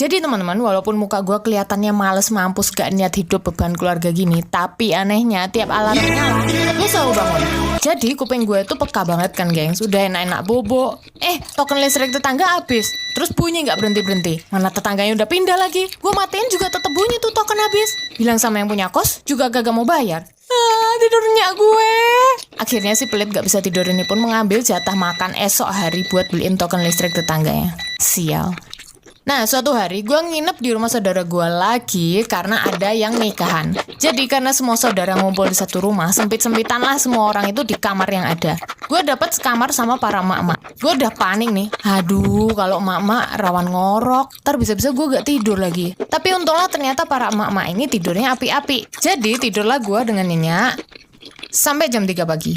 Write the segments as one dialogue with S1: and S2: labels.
S1: Jadi teman-teman, walaupun muka gue kelihatannya males mampus gak niat hidup beban keluarga gini, tapi anehnya tiap alarm nyala, gue selalu bangun. Jadi kuping gue tuh peka banget kan gengs, udah enak-enak bobo. Token listrik tetangga habis, terus bunyi gak berhenti-berhenti. Mana tetangganya udah pindah lagi, gue matiin juga tetep bunyi tuh token habis. Bilang sama yang punya kos, juga gak mau bayar. Tidurnya gue. Akhirnya si pelit gak bisa tidur ini pun mengambil jatah makan esok hari buat beliin token listrik tetangganya. Sial. Nah, suatu hari gue nginep di rumah saudara gue lagi karena ada yang nikahan. Jadi karena semua saudara ngumpul di satu rumah, sempit-sempitan lah semua orang itu di kamar yang ada. Gue dapat sekamar sama para emak-emak. Gue udah panik nih. Aduh, kalau emak-emak rawan ngorok, ntar bisa-bisa gue gak tidur lagi. Tapi untunglah ternyata para emak-emak ini tidurnya api-api. Jadi tidurlah gue dengan nyenyak sampai jam 3 pagi.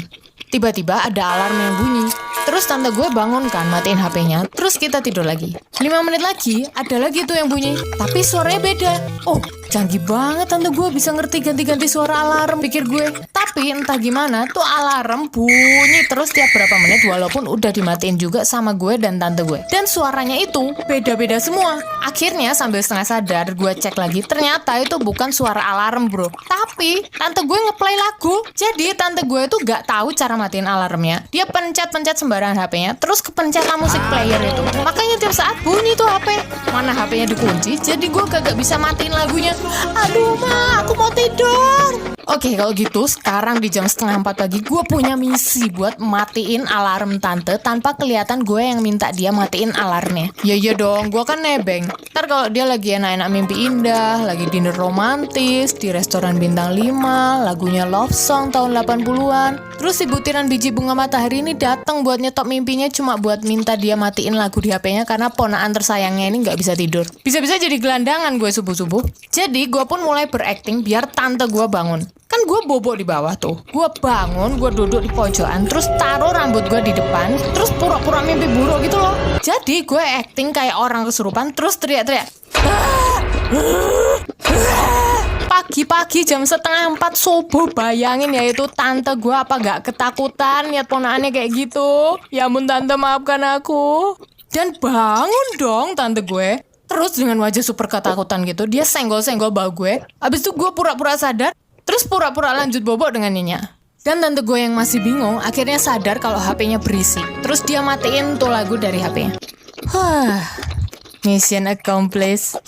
S1: Tiba-tiba ada alarm yang bunyi. Terus tante gue bangun kan, matiin HP-nya. Terus kita tidur lagi. 5 menit lagi, ada lagi tuh yang bunyi. Tapi suaranya beda. Oh, canggih banget tante gue bisa ngerti ganti-ganti suara alarm, pikir gue. Tapi entah gimana, tuh alarm bunyi terus tiap berapa menit walaupun udah dimatiin juga sama gue dan tante gue. Dan suaranya itu beda-beda semua. Akhirnya sambil setengah sadar, gue cek lagi. Ternyata itu bukan suara alarm bro. Tapi tante gue ngeplay lagu. Jadi tante gue tuh gak tahu cara matiin alarmnya. Dia pencet-pencet sembarangan HP-nya, terus kepencet lah musik player itu. Makanya tiap saat bunyi tuh HP. Mana HP-nya dikunci, jadi gue kagak bisa matiin lagunya. Aduh ma, aku mau tidur. Oke, kalau gitu sekarang di jam 3:30 pagi gue punya misi buat matiin alarm tante tanpa kelihatan gue yang minta dia matiin alarmnya. Ya iya dong, gue kan nebeng. Ntar kalau dia lagi enak-enak mimpi indah, lagi dinner romantis di restoran bintang 5, lagunya love song tahun 80-an. Terus si butiran biji bunga matahari ini datang buat nyetop mimpinya cuma buat minta dia matiin lagu di HP-nya karena ponaan tersayangnya ini nggak bisa tidur. Bisa-bisa jadi gelandangan gue subuh-subuh. Jadi gue pun mulai berakting biar tante gue bangun. Kan gue bobo di bawah tuh. Gue bangun, gue duduk di pojokan, terus taruh rambut gue di depan, terus pura-pura mimpi buruk gitu loh. Jadi gue acting kayak orang kesurupan, terus teriak-teriak. Pagi-pagi jam 3:30 subuh, bayangin ya itu tante gue apa gak ketakutan lihat ponaannya kayak gitu. Ya ampun tante, maafkan aku. Dan bangun dong tante gue. Terus dengan wajah super ketakutan gitu, dia senggol-senggol bahu gue. Abis itu gue pura-pura sadar, terus pura-pura lanjut bobok dengan nyenyak. Dan tante gue yang masih bingung akhirnya sadar kalau HP-nya berisik. Terus dia matiin tuh lagu dari HP-nya. Mission accomplished.